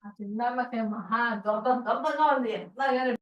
ఆ చిన్నమ్మకి మహా దొరదగా ఉంది. ఎట్లాగని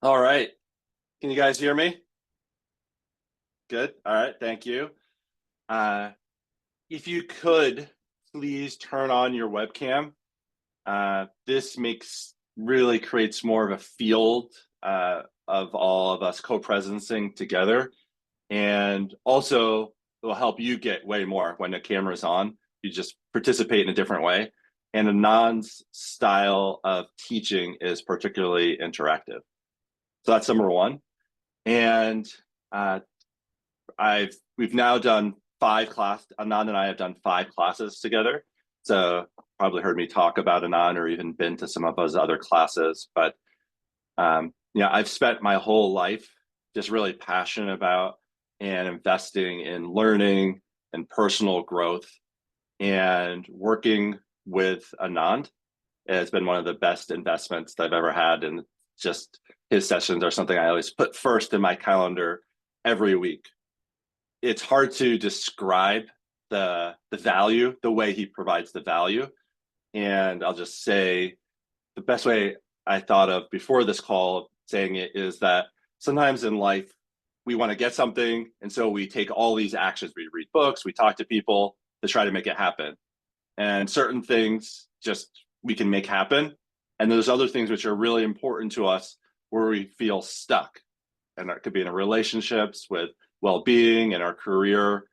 All right. Can you guys hear me? Good. All right. Thank you. Uh, if you could, please turn on your webcam. This makes really creates more of a field of all of us co-presencing together, and also it will help you get way more when the camera's on. You just participate in a different way, and Anand's style of teaching is particularly interactive. So that's number one. And uh, I've we've now done five class. Anand and I have done five classes together. So probably heard me talk about Anand or even been to some of those other classes. But yeah, I've spent my whole life just really passionate about and investing in learning and personal growth, and working with Anand has been one of the best investments that I've ever had. And just his sessions are something I always put first in my calendar every week. It's hard to describe the value, the way he provides the value. And I'll just say the best way I thought of before this call saying it is that sometimes in life we want to get something, and so we take all these actions. We read books, we talk to people to try to make it happen. And certain things just we can make happen. And there's other things which are really important to us where we feel stuck. And that could be in our relationships, with well-being and our career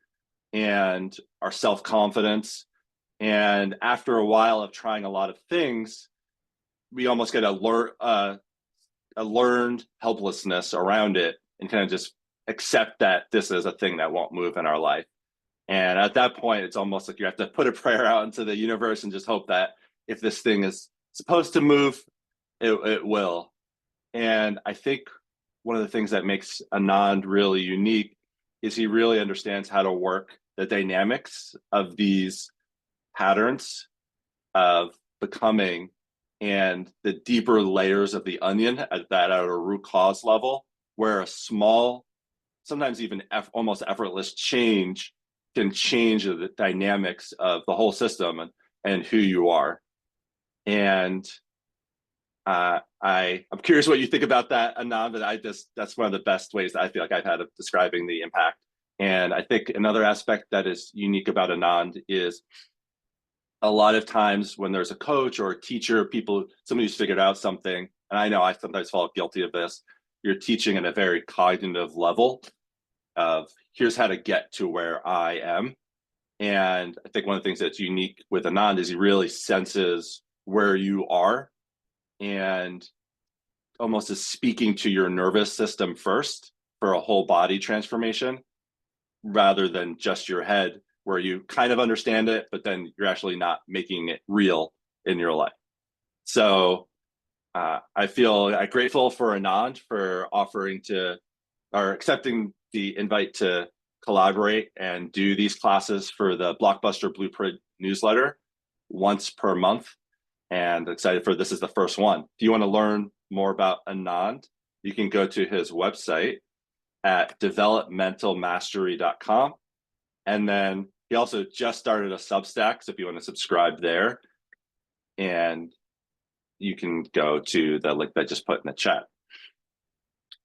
and our self-confidence. And after a while of trying a lot of things, we almost get a learned helplessness around it, and kind of just accept that this is a thing that won't move in our life. And at that point, it's almost like you have to put a prayer out into the universe and just hope that if this thing is supposed to move, it will. And I think one of the things that makes Anand really unique is he really understands how to work the dynamics of these patterns of becoming and the deeper layers of the onion at that outer root cause level, where a small, sometimes even almost effortless change can change the dynamics of the whole system and who you are. And I'm curious what you think about that, Anand. But that's one of the best ways that I feel like I've had of describing the impact. And I think another aspect that is unique about Anand is a lot of times when there's a coach or a teacher, somebody who's figured out something, and I know I sometimes fall guilty of this. You're teaching at a very cognitive level of here's how to get to where I am. And I think one of the things that's unique with Anand is he really senses where you are, and almost is speaking to your nervous system first for a whole body transformation rather than just your head, where you kind of understand it, but then you're actually not making it real in your life. So I feel grateful for Anand for offering to or accepting the invite to collaborate and do these classes for the Blockbuster Blueprint newsletter once per month. And excited for this is the first one. If you want to learn more about Anand, you can go to his website at developmentalmastery.com. And then he also just started a Substack. So if you want to subscribe there, and you can go to the link that I just put in the chat.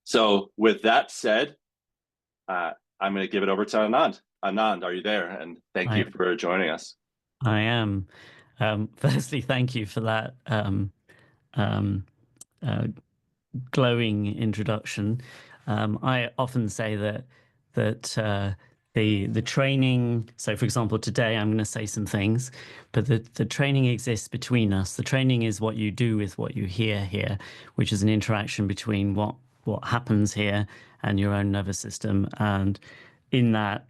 So with that said, I'm going to give it over to Anand. Anand, are you there? And thank you I for joining us. I am. Firstly, thank you for that um, uh, glowing introduction. I often say that the training. So, for example, today I'm going to say some things, but the training exists between us. The training is what you do with what you hear here, which is an interaction between what happens here and your own nervous system. And in that,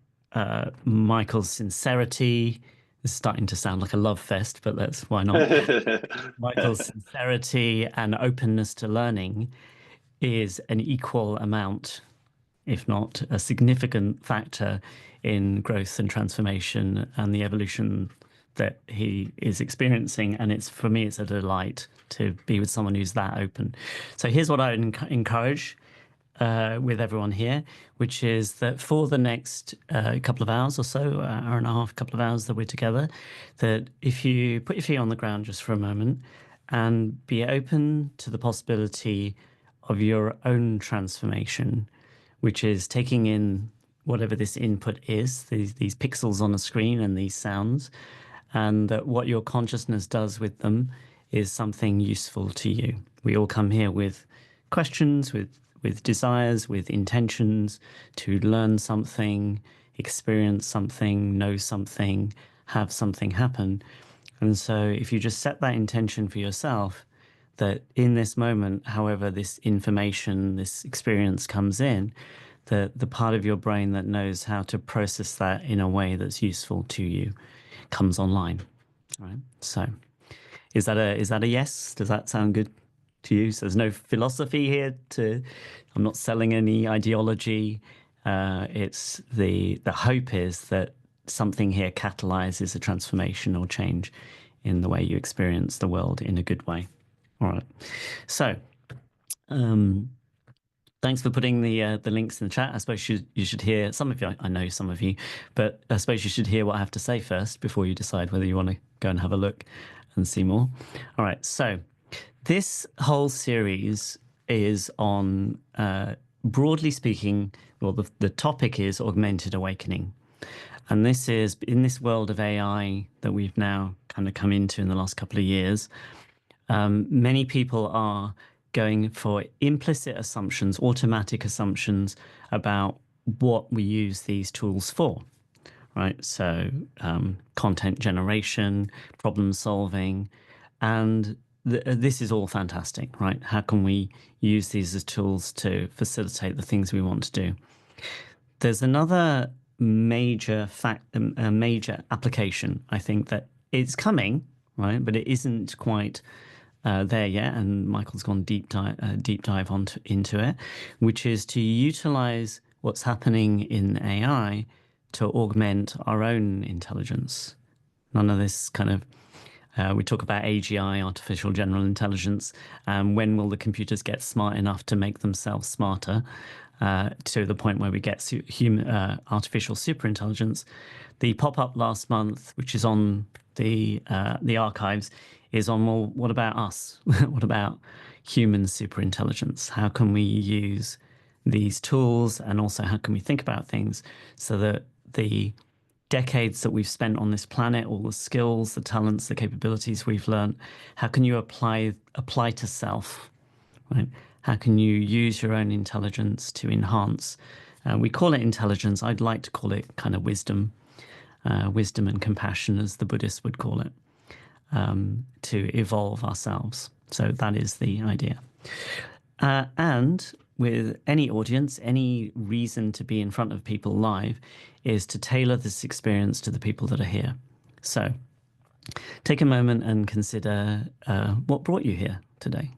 Michael's sincerity is starting to sound like a love fest, but that's why not. Michael's sincerity and openness to learning is an equal amount, if not a significant factor in growth and transformation and the evolution that he is experiencing. And it's for me, it's a delight to be with someone who's that open. So here's what I would encourage with everyone here, which is that for the next couple of hours or so, hour and a half, couple of hours that we're together, that if you put your feet on the ground just for a moment and be open to the possibility of your own transformation, which is taking in whatever this input is, these pixels on a screen and these sounds, and that what your consciousness does with them is something useful to you. We all come here with questions, with desires, with intentions to learn something, experience something, know something, have something happen. And so if you just set that intention for yourself, that in this moment, however this information, this experience comes in, the part of your brain that knows how to process that in a way that's useful to you comes online. Right. So is that a yes? Does that sound good to you? So there's no philosophy here I'm not selling any ideology. It's the hope is that something here catalyzes a transformation or change in the way you experience the world in a good way. All right. So thanks for putting the links in the chat. I suppose you should hear some of you. I know some of you, but I suppose you should hear what I have to say first before you decide whether you want to go and have a look and see more. All right. So this whole series is on, broadly speaking, well, the topic is augmented awakening. And this is in this world of AI that we've now kind of come into in the last couple of years. Many people are going for implicit assumptions, automatic assumptions about what we use these tools for, right? So content generation, problem solving, and this is all fantastic, right? How can we use these as tools to facilitate the things we want to do? There's another major major application, I think, that it's coming, right? But it isn't quite there yet, and Michael's gone deep dive into it, which is to utilize what's happening in AI to augment our own intelligence. None of this kind of we talk about AGI, artificial general intelligence. When will the computers get smart enough to make themselves smarter to the point where we get artificial superintelligence? The pop-up last month, which is on the archives, is on, well, what about us? What about human superintelligence? How can we use these tools, and also how can we think about things so that the decades that we've spent on this planet, all the skills, the talents, the capabilities we've learned, how can you apply to self, right? How can you use your own intelligence to enhance? We call it intelligence. I'd like to call it kind of wisdom and compassion, as the Buddhists would call it, to evolve ourselves. So that is the idea. And with any audience, any reason to be in front of people live is to tailor this experience to the people that are here. So take a moment and consider what brought you here today.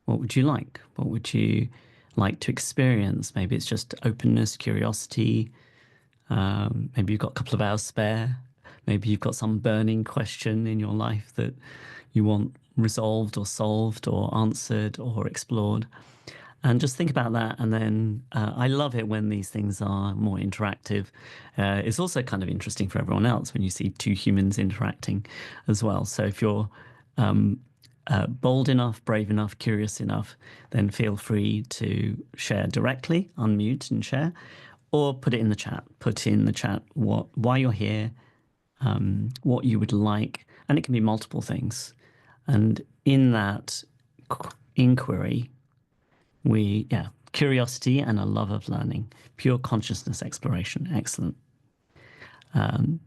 What would you like? What would you like to experience? Maybe it's just openness, curiosity. Maybe you've got a couple of hours spare. Maybe you've got some burning question in your life that you want resolved or solved or answered or explored. And just think about that. And then I love it when these things are more interactive. It's also kind of interesting for everyone else when you see two humans interacting as well. So if you're bold enough, brave enough, curious enough, then feel free to share directly, unmute and share, or put it in the chat. Put in the chat why you're here, what you would like, and it can be multiple things. And in that inquiry, curiosity and a love of learning, pure consciousness exploration. Excellent. And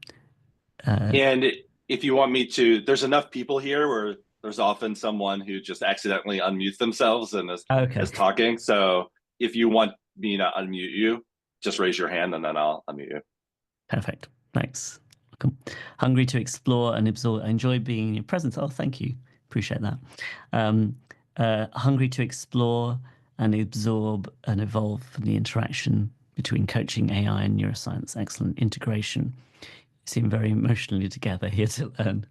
if you want me to, there's enough people here where there's often someone who just accidentally unmutes themselves and is talking. So if you want me to unmute you, just raise your hand and then I'll unmute you. Perfect. Thanks. Welcome. Hungry to explore and absorb. I enjoy being in your presence. Oh, thank you. Appreciate that. Hungry to explore and absorb and evolve from the interaction between coaching, AI, and neuroscience. Excellent integration. You seem very emotionally together, here to learn.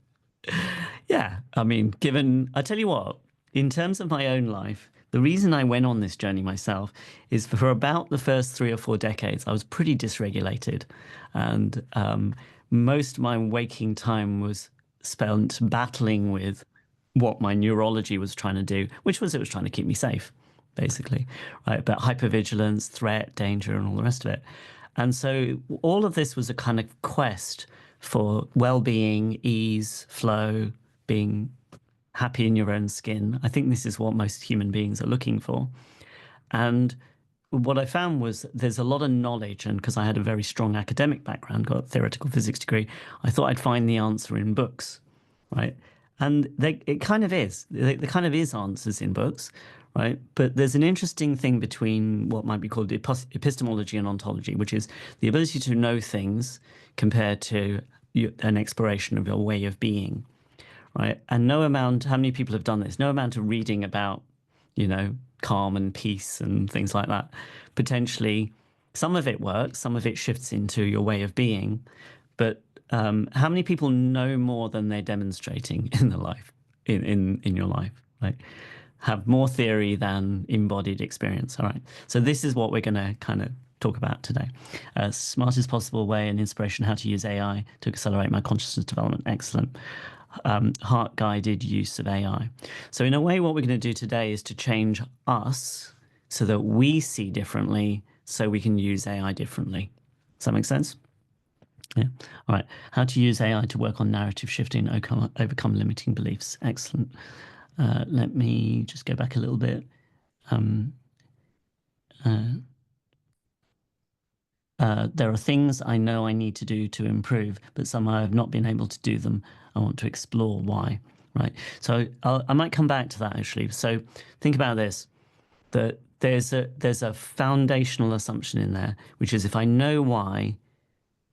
Yeah, I mean, I tell you what, in terms of my own life, the reason I went on this journey myself is for about the first 3 or 4 decades, I was pretty dysregulated. And most of my waking time was spent battling with what my neurology was trying to do, which was it was trying to keep me safe, basically, right? But hypervigilance, threat, danger, and all the rest of it. And so all of this was a kind of quest for well-being, ease, flow, being happy in your own skin. I think this is what most human beings are looking for. And what I found was there's a lot of knowledge, and because I had a very strong academic background, got a theoretical physics degree, I thought I'd find the answer in books, right? And it kind of is. There kind of is answers in books, right? But there's an interesting thing between what might be called epistemology and ontology, which is the ability to know things compared to an exploration of your way of being, right? And no amount, how many people have done this? No amount of reading about, calm and peace and things like that. Potentially, some of it works, some of it shifts into your way of being. But how many people know more than they're demonstrating in the life, in your life, right? Have more theory than embodied experience. All right. So this is what we're going to kind of talk about today. Smartest possible way and inspiration, how to use AI to accelerate my consciousness development. Excellent. Heart-guided use of AI. So in a way, what we're going to do today is to change us so that we see differently so we can use AI differently. Does that make sense? Yeah. All right. How to use AI to work on narrative shifting, overcome limiting beliefs. Excellent. Let me just go back a little bit. There are things I know I need to do to improve, but somehow I've not been able to do them. I want to explore why, right? So I might come back to that actually. So think about this, that there's a foundational assumption in there, which is if I know why,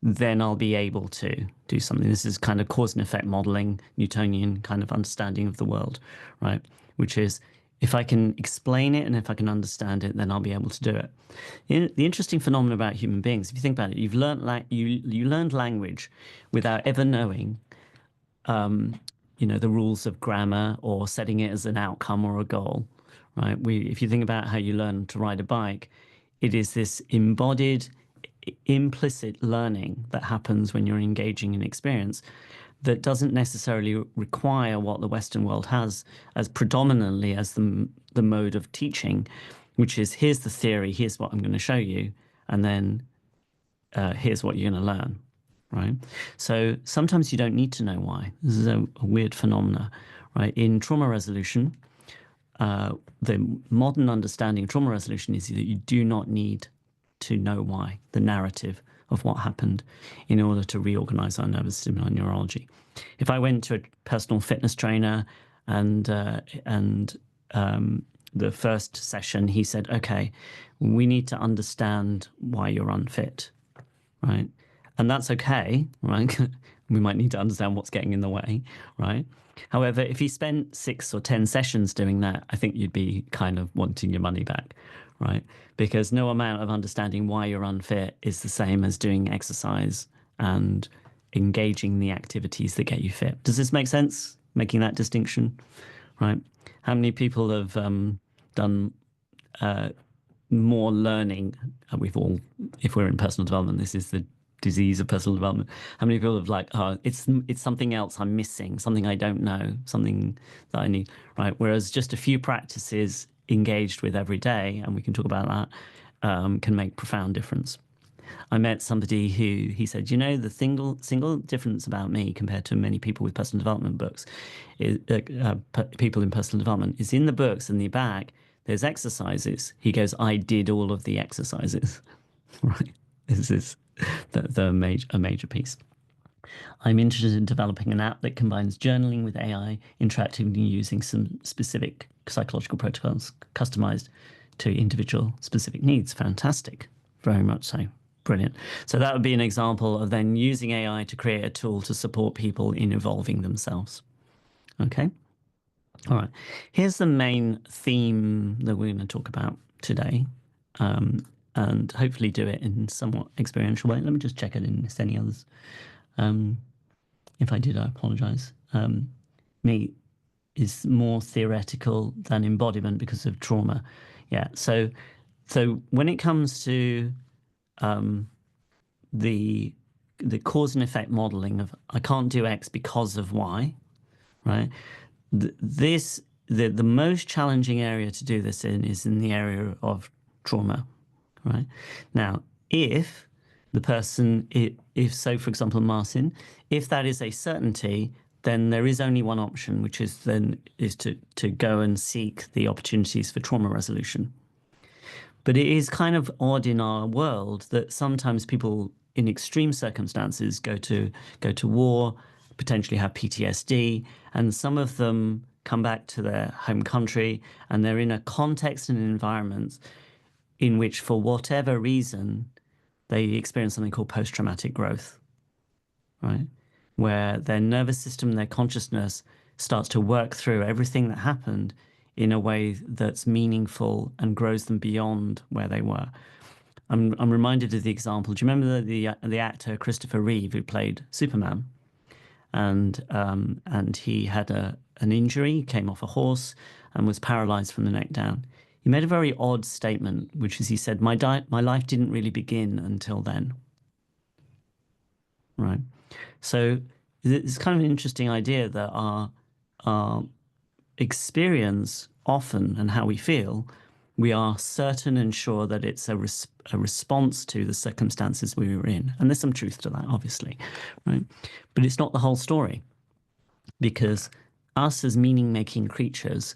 then I'll be able to do something. This is kind of cause and effect modeling, Newtonian kind of understanding of the world, right? Which is if I can explain it and if I can understand it, then I'll be able to do it. The interesting phenomenon about human beings, if you think about it, you've learned you learned language without ever knowing, the rules of grammar or setting it as an outcome or a goal, right? If you think about how you learn to ride a bike, it is this embodied, implicit learning that happens when you're engaging in experience that doesn't necessarily require what the Western world has as predominantly as the mode of teaching, which is here's the theory, here's what I'm going to show you, and then here's what you're going to learn, right? So sometimes you don't need to know why. This is a weird phenomena, right? In trauma resolution, the modern understanding of trauma resolution is that you do not need to know why, the narrative of what happened in order to reorganize our nervous system and our neurology. If I went to a personal fitness trainer and the first session, he said, okay, we need to understand why you're unfit, right? And that's okay, right? We might need to understand what's getting in the way, right? However, if he spent 6 or 10 sessions doing that, I think you'd be kind of wanting your money back, right? Because no amount of understanding why you're unfit is the same as doing exercise and engaging the activities that get you fit. Does this make sense? Making that distinction, right? How many people have done more learning? If we're in personal development, this is the disease of personal development. How many people have it's something else I'm missing, something I don't know, something that I need, right? Whereas just a few practices engaged with every day, and we can talk about that, can make profound difference. I met somebody who he said, the single difference about me compared to many people with personal development books, is people in personal development, is in the books in the back. There's exercises. He goes, I did all of the exercises, right? This is a major piece. I'm interested in developing an app that combines journaling with AI, interactively using some specific psychological protocols customized to individual specific needs. Fantastic. Very much so. Brilliant. So that would be an example of then using AI to create a tool to support people in evolving themselves. Okay. All right. Here's the main theme that we're going to talk about today. And hopefully do it in somewhat experiential way. Let me just check I didn't miss any others. If I did, I apologize. Me is more theoretical than embodiment because of trauma. Yeah. So when it comes to the cause and effect modeling of I can't do X because of Y, right? the most challenging area to do this in is in the area of trauma, right? Now, if the person, if so, for example, Martin, if that is a certainty, then there is only one option, which is to go and seek the opportunities for trauma resolution. But it is kind of odd in our world that sometimes people in extreme circumstances go to war, potentially have PTSD, and some of them come back to their home country and they're in a context and an environment in which, for whatever reason, they experience something called post-traumatic growth, right? Where their nervous system, their consciousness starts to work through everything that happened in a way that's meaningful and grows them beyond where they were. I'm reminded of the example. Do you remember the actor Christopher Reeve who played Superman? And he had an injury, he came off a horse and was paralyzed from the neck down. He made a very odd statement, which is he said, my life didn't really begin until then. Right. So it's kind of an interesting idea that our experience often and how we feel, we are certain and sure that it's a response to the circumstances we were in. And there's some truth to that, obviously, right? But it's not the whole story, because us as meaning-making creatures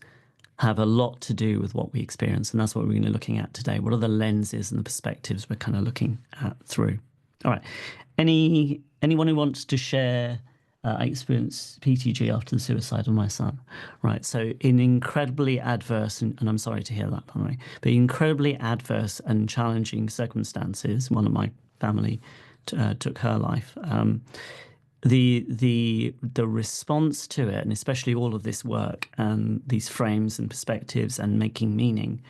have a lot to do with what we experience. And that's what we're going to be looking at today. What are the lenses and the perspectives we're kind of looking at through? All right. Anyone who wants to share? I experienced PTG after the suicide of my son. Right. So in incredibly adverse, and I'm sorry to hear that, by the way, but incredibly adverse and challenging circumstances, one of my family took her life. The response to it, and especially all of this work and these frames and perspectives and making meaning,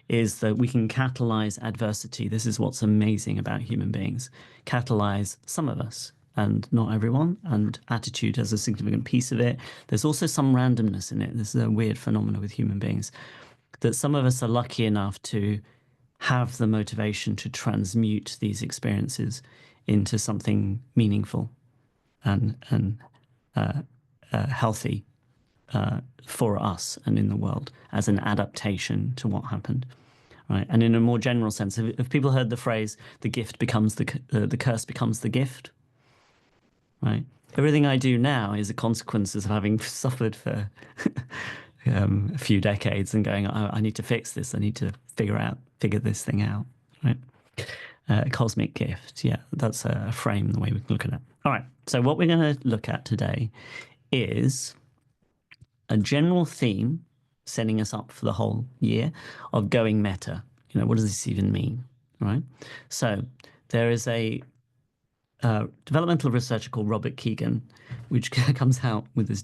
is that we can catalyze adversity. This is what's amazing about human beings. Catalyze some of us, and not everyone, and attitude has a significant piece of it. There's also some randomness in it. This is a weird phenomenon with human beings, that some of us are lucky enough to have the motivation to transmute these experiences into something meaningful and healthy for us and in the world as an adaptation to what happened. Right. And in a more general sense, have people heard the phrase, the gift becomes the curse becomes the gift? Right. Everything I do now is a consequence of having suffered for a few decades and going, I need to fix this. I need to figure this thing out. Right. A cosmic gift. Yeah, that's a frame, the way we can look at it. All right. So what we're going to look at today is a general theme setting us up for the whole year of going meta. You know, what does this even mean? Right. So there is a developmental researcher called Robert Keegan, which comes out with this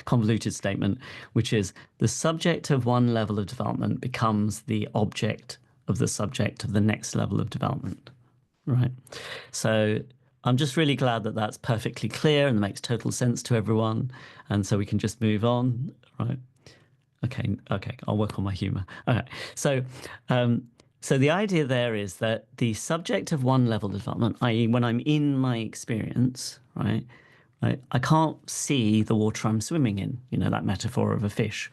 convoluted statement, which is the subject of one level of development becomes the object of the subject of the next level of development, right? So I'm just really glad that that's perfectly clear and makes total sense to everyone, and so we can just move on, right? Okay, I'll work on my humor. Okay, so the idea there is that the subject of one level of development, i.e. when I'm in my experience, right, I can't see the water I'm swimming in, you know, that metaphor of a fish.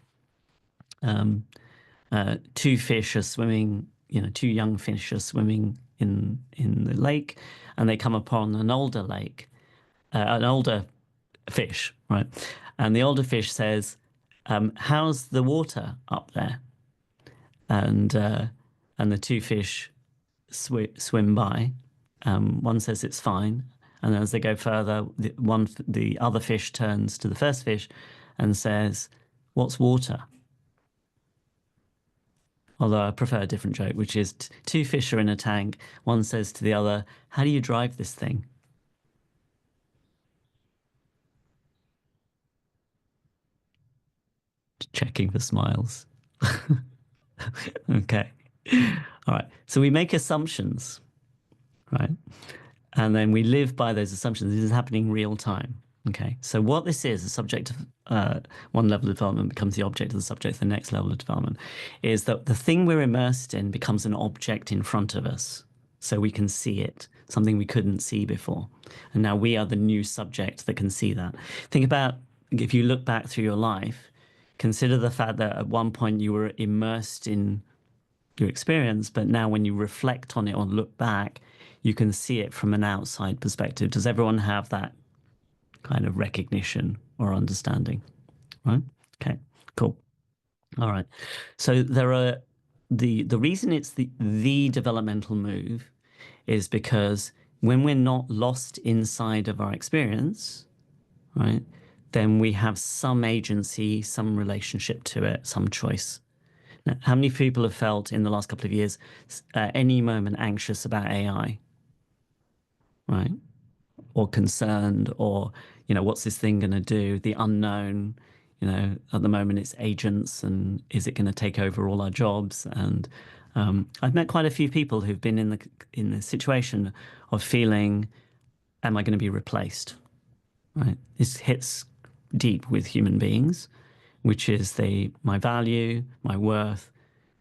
Two fish are swimming, you know, two young fish are swimming in the lake, and they come upon an older fish, right? And the older fish says, how's the water up there? And the two fish swim by. One says it's fine, and as they go further, the other fish turns to the first fish and says, "What's water?" Although I prefer a different joke, which is two fish are in a tank. One says to the other, "How do you drive this thing?" Checking for smiles. Okay. All right. So we make assumptions, right? And then we live by those assumptions. This is happening real time. Okay. So what this is, the subject of one level of development becomes the object of the subject of the next level of development, is that the thing we're immersed in becomes an object in front of us. So we can see it, something we couldn't see before. And now we are the new subject that can see that. Think about if you look back through your life, consider the fact that at one point you were immersed in your experience, but now when you reflect on it or look back, you can see it from an outside perspective. Does everyone have that kind of recognition or understanding? Right? Okay, cool. All right. So there are the reason it's the developmental move is because when we're not lost inside of our experience, right, then we have some agency, some relationship to it, some choice. Now, how many people have felt in the last couple of years any moment anxious about AI, right? Or concerned, or, what's this thing going to do? The unknown, at the moment it's agents, and is it going to take over all our jobs? And I've met quite a few people who've been in the situation of feeling, am I going to be replaced? Right? This hits deep with human beings, which is my value, my worth.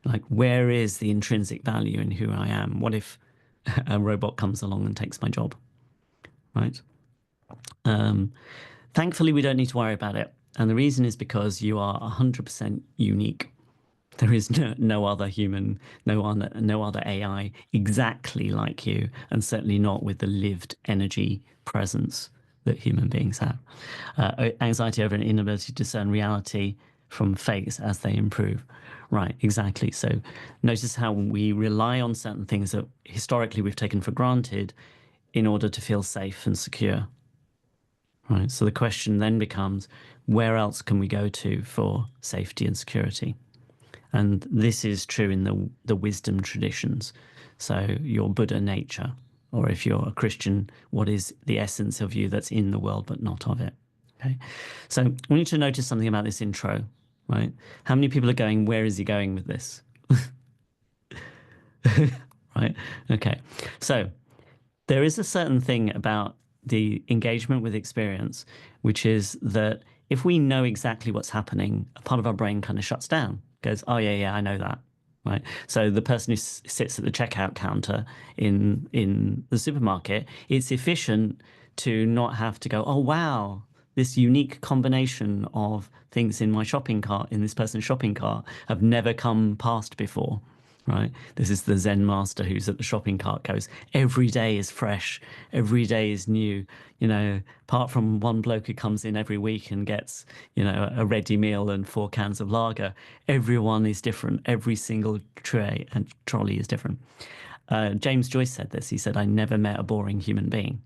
Like, where is the intrinsic value in who I am? What if a robot comes along and takes my job? Right? Thankfully, we don't need to worry about it. And the reason is because you are 100% unique. There is no other human, no other AI exactly like you, and certainly not with the lived energy presence that human beings have. Anxiety over an inability to discern reality from fakes as they improve. Right, exactly. So notice how we rely on certain things that historically we've taken for granted in order to feel safe and secure. Right. So the question then becomes, where else can we go to for safety and security? And this is true in the wisdom traditions. So your Buddha nature, or if you're a Christian, what is the essence of you that's in the world but not of it? Okay. So we need to notice something about this intro, right? How many people are going, where is he going with this? Right. Okay. So there is a certain thing about the engagement with experience, which is that if we know exactly what's happening, a part of our brain kind of shuts down, goes, oh, yeah, I know that. Right. So the person who sits at the checkout counter in the supermarket, it's efficient to not have to go, oh, wow, this unique combination of things in my shopping cart, in this person's shopping cart, have never come past before. Right. This is the Zen master who's at the shopping cart goes, every day is fresh. Every day is new. Apart from one bloke who comes in every week and gets, a ready meal and 4 cans of lager, everyone is different. Every single tray and trolley is different. James Joyce said this. He said, I never met a boring human being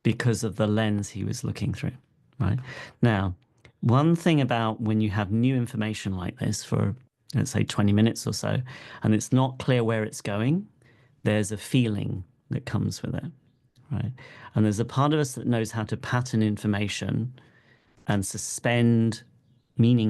because of the lens he was looking through. Right. Now, one thing about when you have new information like this for, let's say, 20 minutes or so, and it's not clear where it's going, there's a feeling that comes with it, right? And there's a part of us that knows how to pattern information and suspend meaning